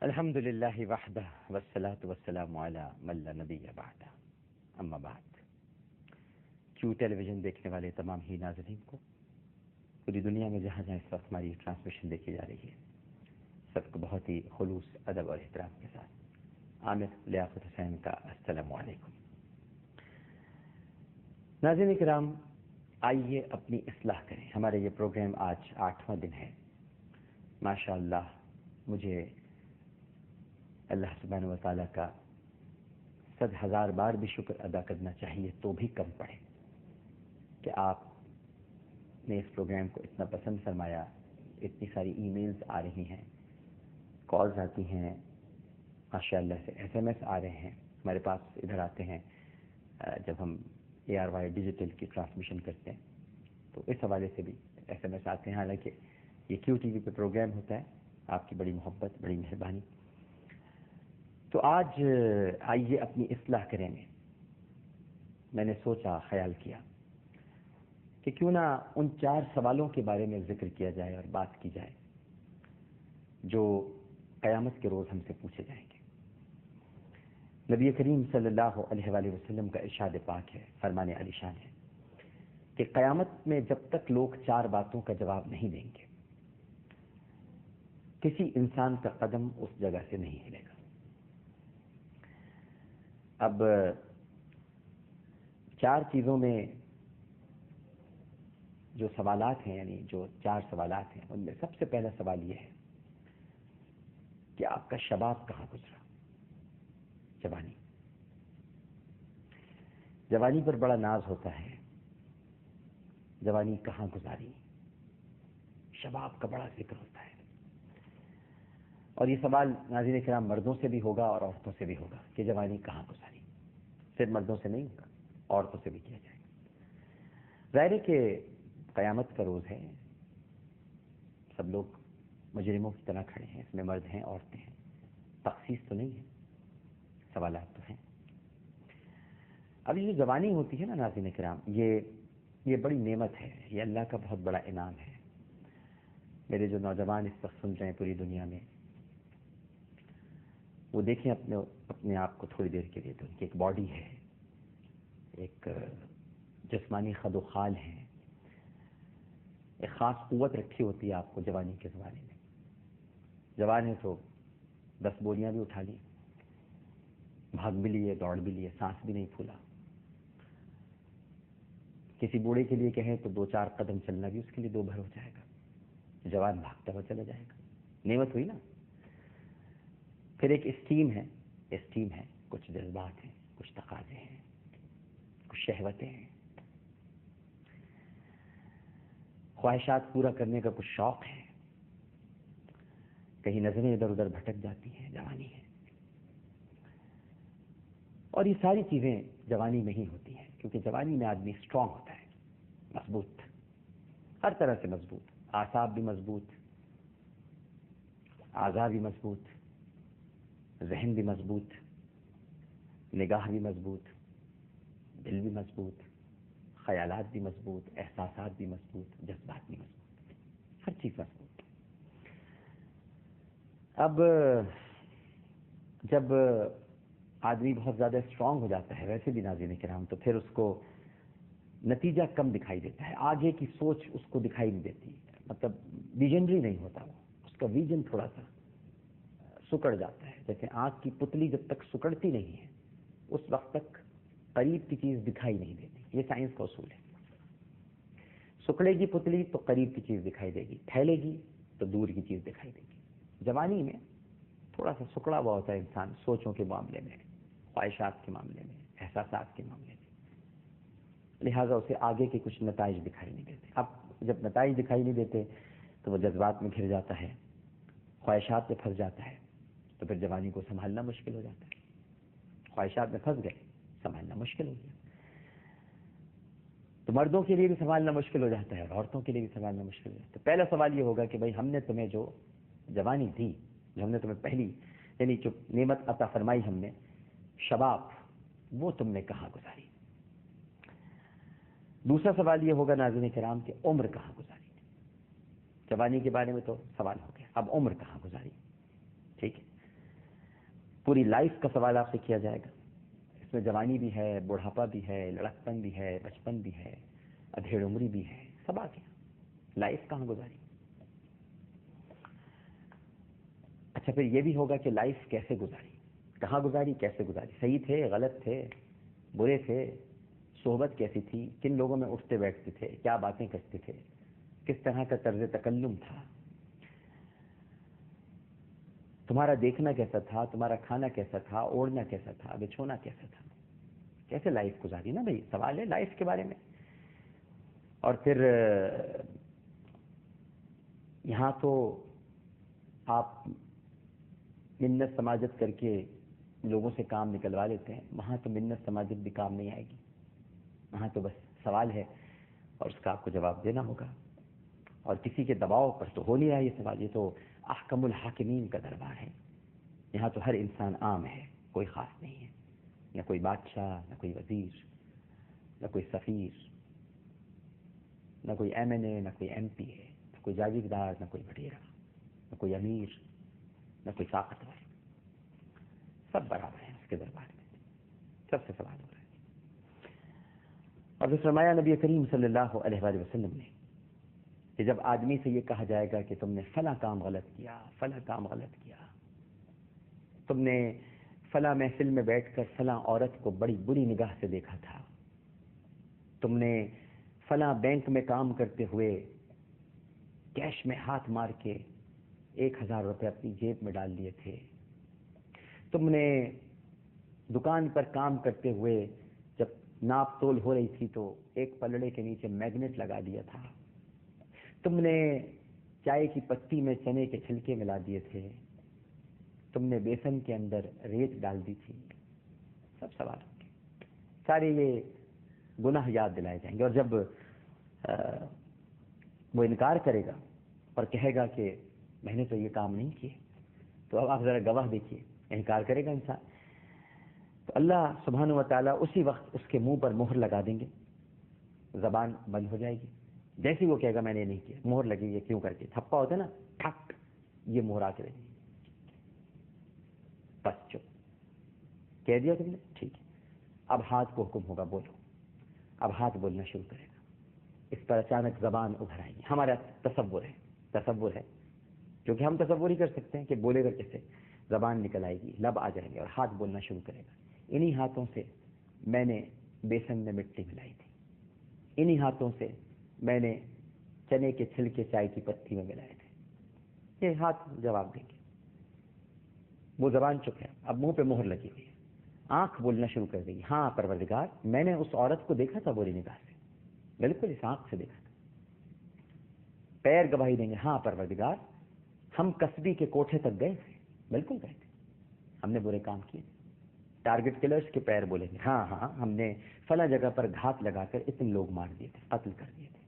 الحمدللہ وحدہ والصلاۃ والسلام علی من لا نبی بعدہ اما بعد۔ کیو ٹیلی ویژن دیکھنے والے تمام ہی ناظرین کو پوری دنیا میں جہاں جہاں اس وقت ہماری ٹرانسمیشن دیکھی جا رہی ہے، سب کو بہت ہی خلوص، ادب اور احترام کے ساتھ عامر لیاقت حسین کا السلام علیکم۔ ناظرین کرام، آئیے اپنی اصلاح کریں۔ ہمارے یہ پروگرام آج 8واں دن ہے۔ ماشاء اللہ، مجھے اللہ سبحانہ و تعالیٰ کا 100,000 بار بھی شکر ادا کرنا چاہیے تو بھی کم پڑے کہ آپ نے اس پروگرام کو اتنا پسند فرمایا۔ اتنی ساری ای میلز آ رہی ہیں، کالز آتی ہیں، ماشاء اللہ سے SMS آ رہے ہیں ہمارے پاس، ادھر آتے ہیں جب ہم ARY ڈیجیٹل کی ٹرانسمیشن کرتے ہیں تو اس حوالے سے بھی SMS آتے ہیں۔ حالانکہ یہ کیو ٹی وی پہ پروگرام ہوتا ہے، آپ کی بڑی محبت، بڑی مہربانی۔ تو آج آئیے اپنی اصلاح کریں گے۔ میں نے سوچا، خیال کیا کہ کیوں نہ ان 4 سوالوں کے بارے میں ذکر کیا جائے اور بات کی جائے جو قیامت کے روز ہم سے پوچھے جائیں گے۔ نبی کریم صلی اللہ علیہ وآلہ وسلم کا ارشاد پاک ہے، فرمان علی شان ہے کہ قیامت میں جب تک لوگ 4 باتوں کا جواب نہیں دیں گے، کسی انسان کا قدم اس جگہ سے نہیں ہلے گا۔ اب 4 چیزوں میں جو سوالات ہیں، یعنی جو 4 سوالات ہیں، ان میں سب سے پہلا سوال یہ ہے کہ آپ کا شباب کہاں گزرا؟ جوانی۔ جوانی پر بڑا ناز ہوتا ہے، جوانی کہاں گزاری؟ شباب کا بڑا ذکر ہوتا ہے۔ اور یہ سوال ناظرین کرام مردوں سے بھی ہوگا اور عورتوں سے بھی ہوگا کہ جوانی کہاں گزاری؟ صرف مردوں سے نہیں ہوگا، عورتوں سے بھی کیا جائے گا۔ ظاہر ہے کہ قیامت کا روز ہے، سب لوگ مجرموں کی طرح کھڑے ہیں، اس میں مرد ہیں، عورتیں ہیں، تخصیص تو نہیں ہے، سوالات تو ہیں۔ اب یہ جو جوانی ہوتی ہے نا ناظرین کرام، یہ بڑی نعمت ہے، یہ اللہ کا بہت بڑا انعام ہے۔ میرے جو نوجوان اس وقت سن رہے ہیں پوری دنیا میں، وہ دیکھیں اپنے آپ کو تھوڑی دیر کے لیے، تو ان کی ایک باڈی ہے، ایک جسمانی خد و خال ہے، ایک خاص قوت رکھی ہوتی ہے آپ کو جوانی کے زمانے میں۔ جوان ہے تو 10 بوریاں بھی اٹھا لی، بھاگ بھی لیے، دوڑ بھی لیے، سانس بھی نہیں پھولا۔ کسی بوڑھے کے لیے کہیں تو 2-4 قدم چلنا بھی اس کے لیے 2 بھر ہو جائے گا، جوان بھاگتا ہوا چلا جائے گا۔ نعمت ہوئی نا۔ پھر ایک اسٹیم ہے، کچھ جذبات ہیں، کچھ تقاضے ہیں، کچھ شہوتیں ہیں، خواہشات پورا کرنے کا کچھ شوق ہے، کہیں نظریں ادھر ادھر بھٹک جاتی ہیں، جوانی ہے۔ اور یہ ساری چیزیں جوانی میں ہی ہوتی ہیں، کیونکہ جوانی میں آدمی اسٹرانگ ہوتا ہے، مضبوط، ہر طرح سے مضبوط، اعصاب بھی مضبوط، اعضاء بھی مضبوط، ذہن بھی مضبوط، نگاہ بھی مضبوط، دل بھی مضبوط، خیالات بھی مضبوط، احساسات بھی مضبوط، جذبات بھی مضبوط، ہر چیز مضبوط۔ اب جب آدمی بہت زیادہ اسٹرانگ ہو جاتا ہے، ویسے بھی ناظرین کرام، تو پھر اس کو نتیجہ کم دکھائی دیتا ہے، آگے کی سوچ اس کو دکھائی نہیں دیتی، مطلب ویژنری نہیں ہوتا، وہ اس کا ویژن تھوڑا سا سکڑ جاتا ہے۔ جیسے آنکھ کی پتلی جب تک سکڑتی نہیں ہے، اس وقت تک قریب کی چیز دکھائی نہیں دیتی۔ یہ سائنس کا اصول ہے۔ سکڑے گی پتلی تو قریب کی چیز دکھائی دے گی، پھیلے گی تو دور کی چیز دکھائی دے گی۔ جوانی میں تھوڑا سا سکڑا ہوا ہوتا ہے انسان، سوچوں کے معاملے میں، خواہشات کے معاملے میں، احساسات کے معاملے میں، لہٰذا اسے آگے کے کچھ نتائج دکھائی نہیں دیتے۔ اب جب نتائج دکھائی نہیں دیتے تو وہ جذبات میں گھر جاتا ہے، خواہشات میں پھنس جاتا ہے، تو پھر جوانی کو سنبھالنا مشکل ہو جاتا ہے۔ خواہشات میں پھنس گئے، سنبھالنا مشکل ہو گیا۔ تو مردوں کے لیے بھی سنبھالنا مشکل ہو جاتا ہے اور عورتوں کے لیے بھی سنبھالنا مشکل ہو جاتا ہے۔ پہلا سوال یہ ہوگا کہ بھائی، ہم نے تمہیں جو جوانی دی، جو ہم نے تمہیں پہلی یعنی جو نعمت عطا فرمائی ہم نے، شباب، وہ تم نے کہاں گزاری؟ دوسرا سوال یہ ہوگا ناظرین کرام کہ عمر کہاں گزاری؟ جوانی کے بارے میں تو سوال ہو گیا، اب عمر کہاں گزاری؟ ٹھیک ہے، پوری لائف کا سوال آپ سے کیا جائے گا. اس میں جوانی بھی ہے، بڑھاپا بھی ہے، لڑکپن بھی ہے، بچپن بھی ہے، ادھیڑ عمری بھی ہے، سب آ گیا. لائف کہاں گزاری؟ اچھا پھر یہ بھی ہوگا کہ لائف کیسے گزاری، کہاں گزاری، کیسے گزاری، صحیح تھے، غلط تھے، برے تھے، صحبت کیسی تھی، کن لوگوں میں اٹھتے بیٹھتے تھے، کیا باتیں کرتے تھے، کس طرح کا طرز تکلم تھا، تمہارا دیکھنا کیسا تھا، تمہارا کھانا کیسا تھا، اوڑھنا کیسا تھا، بچھونا کیسا تھا، کیسے لائف گزاری نا بھائی، سوال ہے لائف کے بارے میں. اور پھر یہاں تو آپ منت سماجت کر کے لوگوں سے کام نکلوا لیتے ہیں، وہاں تو منت سماجت بھی کام نہیں آئے گی. وہاں تو بس سوال ہے اور اس کا آپ کو جواب دینا ہوگا، اور کسی کے دباؤ پر تو ہو نہیں رہا یہ سوال. یہ تو احکم الحاکمین کا دربار ہے. یہاں تو ہر انسان عام ہے، کوئی خاص نہیں ہے، نہ کوئی بادشاہ، نہ کوئی وزیر، نہ کوئی سفیر، نہ کوئی ایم این اے، نہ کوئی ایم پی ہے، نہ کوئی جاگیردار، نہ کوئی بٹیرا، نہ کوئی امیر، نہ کوئی طاقتور. سب برابر ہیں اس کے دربار میں، سب سے سوال ہو رہا ہے. اور پھر فرمایا نبی کریم صلی اللہ علیہ وآلہ وسلم نے کہ جب آدمی سے یہ کہا جائے گا کہ تم نے فلاں کام غلط کیا، فلاں کام غلط کیا، تم نے فلاں محفل میں بیٹھ کر فلاں عورت کو بڑی بری نگاہ سے دیکھا تھا، تم نے فلاں بینک میں کام کرتے ہوئے کیش میں ہاتھ مار کے 1000 روپے اپنی جیب میں ڈال لیے تھے، تم نے دکان پر کام کرتے ہوئے جب ناپ تول ہو رہی تھی تو ایک پلڑے کے نیچے میگنیٹ لگا دیا تھا، تم نے چائے کی پتی میں چنے کے چھلکے ملا دیے تھے، تم نے بیسن کے اندر ریت ڈال دی تھی. سب سوال ہوں گے، سارے یہ گناہ یاد دلائے جائیں گے. اور جب وہ انکار کرے گا اور کہے گا کہ میں نے تو یہ کام نہیں کیے، تو اب آپ ذرا گواہ دیکھیے، انکار کرے گا انسان تو اللہ سبحانہ و تعالیٰ اسی وقت اس کے منہ پر مہر لگا دیں گے، زبان بند ہو جائے گی. جیسے وہ کہے گا میں نے نہیں کیا، مہر لگی ہے، کیوں کر کے تھپا ہوتا ہے نا، ٹھک، یہ مہر آ کے رہے گی. بس چپ، کہہ دیا تم نے، ٹھیک ہے. اب ہاتھ کو حکم ہوگا بولو، اب ہاتھ بولنا شروع کرے گا. اس پر اچانک زبان ابھر آئے گی. ہمارا تصور ہے کیونکہ ہم تصور ہی کر سکتے ہیں کہ بولے گا کیسے. زبان نکل آئے گی، لب آ جائیں گے اور ہاتھ بولنا شروع کرے گا. انہی ہاتھوں سے میں نے بیسن میں مٹی ملائی تھی، انہی ہاتھوں سے میں نے چنے کے چھلکے چائے کی پتی میں ملائے تھے. یہ ہاتھ جواب دیں گے. وہ زبان چپ ہے، اب منہ پہ مہر لگی ہوئی ہے. آنکھ بولنا شروع کر دے گی، ہاں پروردگار میں نے اس عورت کو دیکھا تھا بری نگاہ سے، بالکل اس آنکھ سے دیکھا تھا. پیر گواہی دیں گے، ہاں پروردگار ہم کسبی کے کوٹھے تک گئے تھے، بالکل گئے تھے، ہم نے برے کام کیے. ٹارگٹ کلرز کے پیر بولیں گے، ہاں ہم نے فلاں جگہ پر گھات لگا کر اتنے لوگ مار دیے تھے، قتل کر دیے تھے.